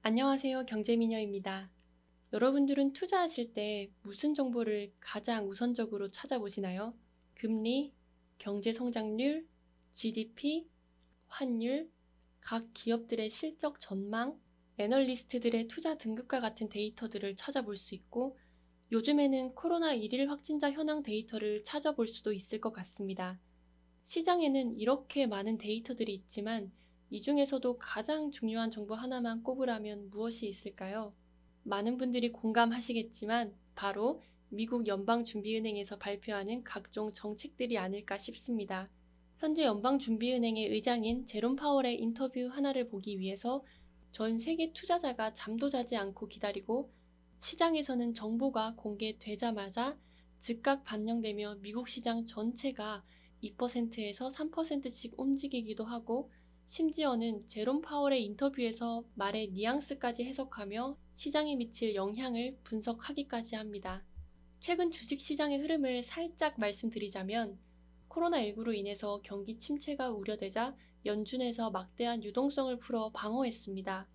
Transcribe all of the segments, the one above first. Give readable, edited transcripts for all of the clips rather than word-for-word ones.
안녕하세요. 경제미녀입니다. 여러분들은 투자하실 때 무슨 정보를 가장 우선적으로 찾아보시나요? 금리, 경제 성장률, GDP, 환율, 각 기업들의 실적 전망, 애널리스트들의 투자 등급과 같은 데이터들을 찾아볼 수 있고, 요즘에는 코로나 일일 확진자 현황 데이터를 찾아볼 수도 있을 것 같습니다. 시장에는 이렇게 많은 데이터들이 있지만 이 중에서도 가장 중요한 정보 하나만 꼽으라면 무엇이 있을까요? 많은 분들이 공감하시겠지만 바로 미국 연방준비은행에서 발표하는 각종 정책들이 아닐까 싶습니다. 현재 연방준비은행의 의장인 제롬 파월의 인터뷰 하나를 보기 위해서 전 세계 투자자가 잠도 자지 않고 기다리고, 시장에서는 정보가 공개되자마자 즉각 반영되며 미국 시장 전체가 2%에서 3%씩 움직이기도 하고, 심지어는 제롬 파월의 인터뷰에서 말의 뉘앙스까지 해석하며 시장에 미칠 영향을 분석하기까지 합니다. 최근 주식시장의 흐름을 살짝 말씀드리자면, 코로나19로 인해서 경기 침체가 우려되자 연준에서 막대한 유동성을 풀어 방어했습니다.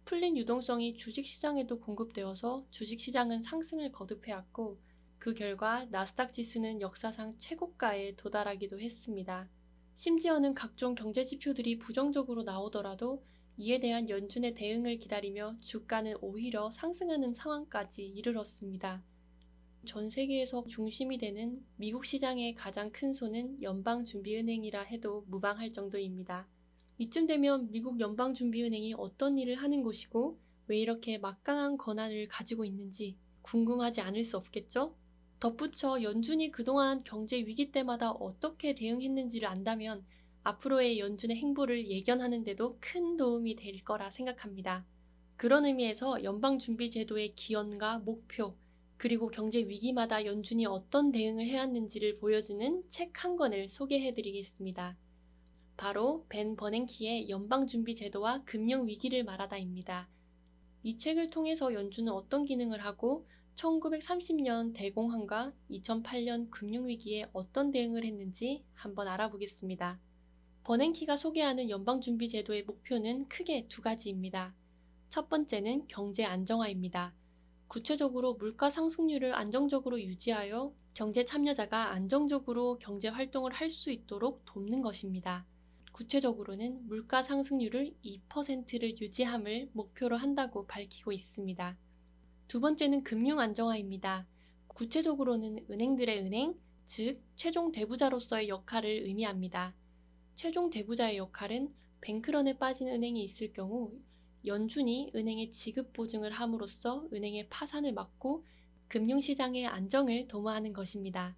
풀린 유동성이 주식시장에도 공급되어서 주식시장은 상승을 거듭해왔고, 그 결과 나스닥 지수는 역사상 최고가에 도달하기도 했습니다. 심지어는 각종 경제지표들이 부정적으로 나오더라도 이에 대한 연준의 대응을 기다리며 주가는 오히려 상승하는 상황까지 이르렀습니다. 전 세계에서 중심이 되는 미국 시장의 가장 큰 손은 연방준비은행이라 해도 무방할 정도입니다. 이쯤 되면 미국 연방준비은행이 어떤 일을 하는 곳이고 왜 이렇게 막강한 권한을 가지고 있는지 궁금하지 않을 수 없겠죠? 덧붙여 연준이 그동안 경제 위기 때마다 어떻게 대응했는지를 안다면 앞으로의 연준의 행보를 예견하는 데도 큰 도움이 될 거라 생각합니다. 그런 의미에서 연방준비제도의 기원과 목표, 그리고 경제 위기마다 연준이 어떤 대응을 해왔는지를 보여주는 책 한 권을 소개해드리겠습니다. 바로 벤 버냉키의 연방준비제도와 금융위기를 말하다입니다. 이 책을 통해서 연준은 어떤 기능을 하고 1930년 대공황과 2008년 금융위기에 어떤 대응을 했는지 한번 알아보겠습니다. 버냉키가 소개하는 연방준비제도의 목표는 크게 두 가지입니다. 첫 번째는 경제 안정화입니다. 구체적으로 물가 상승률을 안정적으로 유지하여 경제 참여자가 안정적으로 경제 활동을 할 수 있도록 돕는 것입니다. 구체적으로는 물가 상승률을 2%를 유지함을 목표로 한다고 밝히고 있습니다. 두 번째는 금융 안정화입니다. 구체적으로는 은행들의 은행, 즉 최종 대부자로서의 역할을 의미합니다. 최종 대부자의 역할은 뱅크런에 빠진 은행이 있을 경우 연준이 은행의 지급 보증을 함으로써 은행의 파산을 막고 금융시장의 안정을 도모하는 것입니다.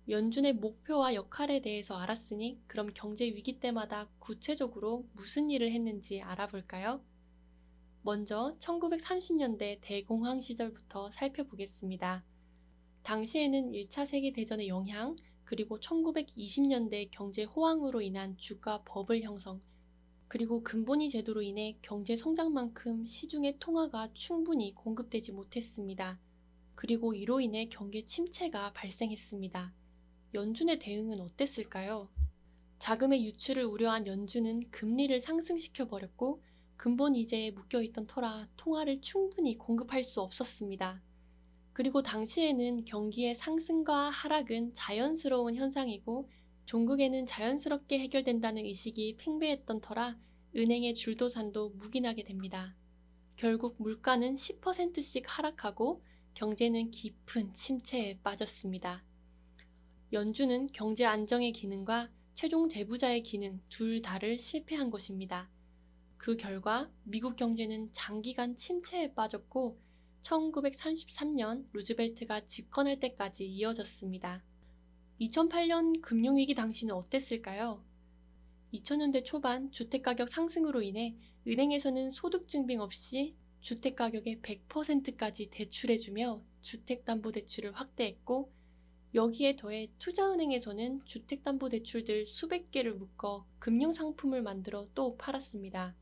연준의 목표와 역할에 대해서 알았으니 그럼 경제 위기 때마다 구체적으로 무슨 일을 했는지 알아볼까요? 먼저 1930년대 대공황 시절부터 살펴보겠습니다. 당시에는 1차 세계대전의 영향, 그리고 1920년대 경제 호황으로 인한 주가 버블 형성, 그리고 근본위 제도로 인해 경제 성장만큼 시중의 통화가 충분히 공급되지 못했습니다. 그리고 이로 인해 경기 침체가 발생했습니다. 연준의 대응은 어땠을까요? 자금의 유출을 우려한 연준은 금리를 상승시켜버렸고, 근본 이자에 묶여있던 터라 통화를 충분히 공급할 수 없었습니다. 그리고 당시에는 경기의 상승과 하락은 자연스러운 현상이고 종국에는 자연스럽게 해결된다는 의식이 팽배했던 터라 은행의 줄도산도 묵인하게 됩니다. 결국 물가는 10%씩 하락하고 경제는 깊은 침체에 빠졌습니다. 연준은 경제 안정의 기능과 최종 대부자의 기능 둘 다를 실패한 것입니다. 그 결과 미국 경제는 장기간 침체에 빠졌고 1933년 루즈벨트가 집권할 때까지 이어졌습니다. 2008년 금융위기 당시는 어땠을까요? 2000년대 초반 주택가격 상승으로 인해 은행에서는 소득증빙 없이 주택가격의 100%까지 대출해주며 주택담보대출을 확대했고, 여기에 더해 투자은행에서는 주택담보대출들 수백 개를 묶어 금융상품을 만들어 또 팔았습니다.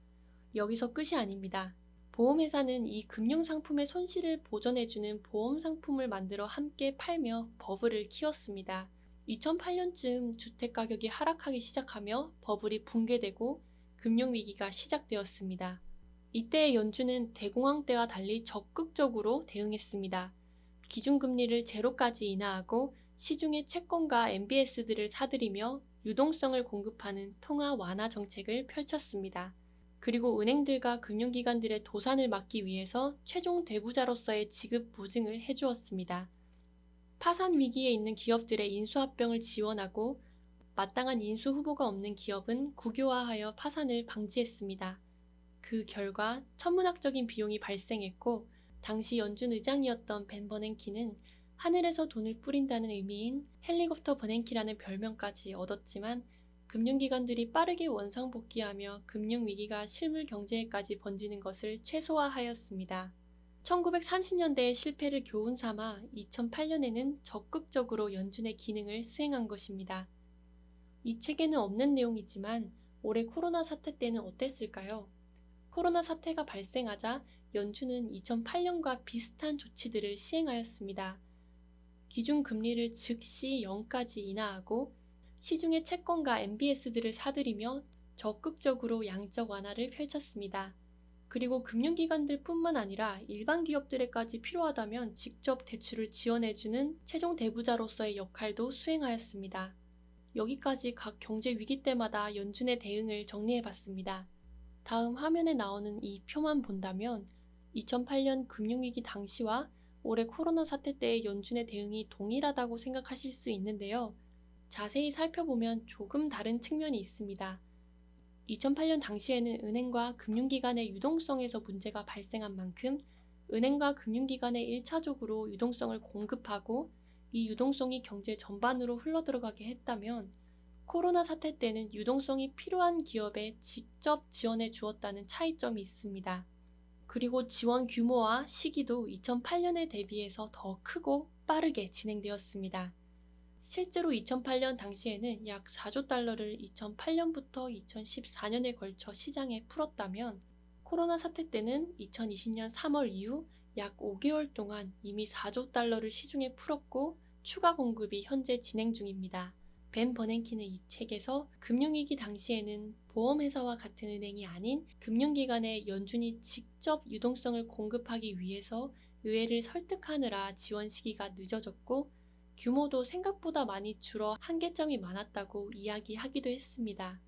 여기서 끝이 아닙니다. 보험회사는 이 금융상품의 손실을 보전해주는 보험상품을 만들어 함께 팔며 버블을 키웠습니다. 2008년쯤 주택가격이 하락하기 시작하며 버블이 붕괴되고 금융위기가 시작되었습니다. 이때 연준은 대공황 때와 달리 적극적으로 대응했습니다. 기준금리를 제로까지 인하하고 시중의 채권과 MBS들을 사들이며 유동성을 공급하는 통화 완화 정책을 펼쳤습니다. 그리고 은행들과 금융기관들의 도산을 막기 위해서 최종 대부자로서의 지급 보증을 해주었습니다. 파산 위기에 있는 기업들의 인수합병을 지원하고 마땅한 인수 후보가 없는 기업은 국유화하여 파산을 방지했습니다. 그 결과 천문학적인 비용이 발생했고 당시 연준 의장이었던 벤 버냉키는 하늘에서 돈을 뿌린다는 의미인 헬리콥터 버냉키라는 별명까지 얻었지만 금융기관들이 빠르게 원상복귀하며 금융위기가 실물 경제에까지 번지는 것을 최소화하였습니다. 1930년대의 실패를 교훈 삼아 2008년에는 적극적으로 연준의 기능을 수행한 것입니다. 이 책에는 없는 내용이지만 올해 코로나 사태 때는 어땠을까요? 코로나 사태가 발생하자 연준은 2008년과 비슷한 조치들을 시행하였습니다. 기준금리를 즉시 0까지 인하하고 시중의 채권과 MBS들을 사들이며 적극적으로 양적 완화를 펼쳤습니다. 그리고 금융기관들 뿐만 아니라 일반 기업들에까지 필요하다면 직접 대출을 지원해주는 최종 대부자로서의 역할도 수행하였습니다. 여기까지 각 경제 위기 때마다 연준의 대응을 정리해봤습니다. 다음 화면에 나오는 이 표만 본다면 2008년 금융위기 당시와 올해 코로나 사태 때의 연준의 대응이 동일하다고 생각하실 수 있는데요. 자세히 살펴보면 조금 다른 측면이 있습니다. 2008년 당시에는 은행과 금융기관의 유동성에서 문제가 발생한 만큼 은행과 금융기관에 1차적으로 유동성을 공급하고 이 유동성이 경제 전반으로 흘러들어가게 했다면 코로나 사태 때는 유동성이 필요한 기업에 직접 지원해 주었다는 차이점이 있습니다. 그리고 지원 규모와 시기도 2008년에 대비해서 더 크고 빠르게 진행되었습니다. 실제로 2008년 당시에는 약 4조 달러를 2008년부터 2014년에 걸쳐 시장에 풀었다면 코로나 사태 때는 2020년 3월 이후 약 5개월 동안 이미 4조 달러를 시중에 풀었고 추가 공급이 현재 진행 중입니다. 벤 버냉키는 이 책에서 금융위기 당시에는 보험회사와 같은 은행이 아닌 금융기관에 연준이 직접 유동성을 공급하기 위해서 의회를 설득하느라 지원 시기가 늦어졌고 규모도 생각보다 많이 줄어 한계점이 많았다고 이야기하기도 했습니다.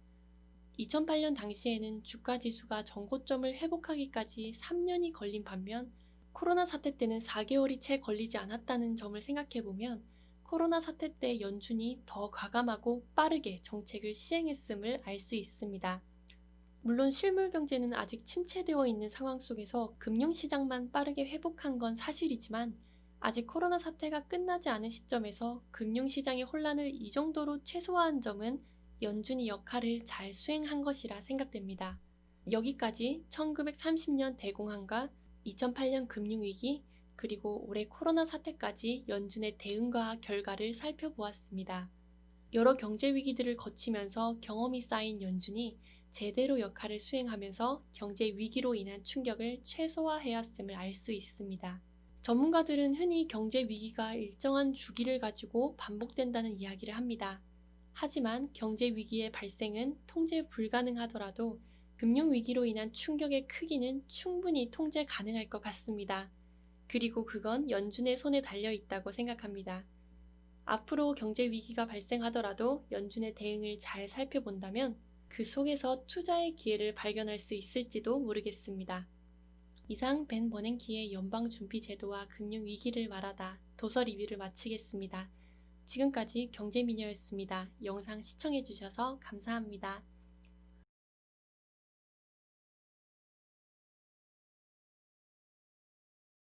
2008년 당시에는 주가지수가 전고점을 회복하기까지 3년이 걸린 반면 코로나 사태 때는 4개월이 채 걸리지 않았다는 점을 생각해보면 코로나 사태 때 연준이 더 과감하고 빠르게 정책을 시행했음을 알 수 있습니다. 물론 실물 경제는 아직 침체되어 있는 상황 속에서 금융시장만 빠르게 회복한 건 사실이지만 아직 코로나 사태가 끝나지 않은 시점에서 금융시장의 혼란을 이 정도로 최소화한 점은 연준이 역할을 잘 수행한 것이라 생각됩니다. 여기까지 1930년 대공황과 2008년 금융위기 그리고 올해 코로나 사태까지 연준의 대응과 결과를 살펴보았습니다. 여러 경제 위기들을 거치면서 경험이 쌓인 연준이 제대로 역할을 수행하면서 경제 위기로 인한 충격을 최소화해왔음을 알 수 있습니다. 전문가들은 흔히 경제 위기가 일정한 주기를 가지고 반복된다는 이야기를 합니다. 하지만 경제 위기의 발생은 통제 불가능하더라도 금융 위기로 인한 충격의 크기는 충분히 통제 가능할 것 같습니다. 그리고 그건 연준의 손에 달려 있다고 생각합니다. 앞으로 경제 위기가 발생하더라도 연준의 대응을 잘 살펴본다면 그 속에서 투자의 기회를 발견할 수 있을지도 모르겠습니다. 이상 벤 버냉키의 연방준비제도와 금융위기를 말하다 도서 리뷰를 마치겠습니다. 지금까지 경제미녀였습니다. 영상 시청해주셔서 감사합니다.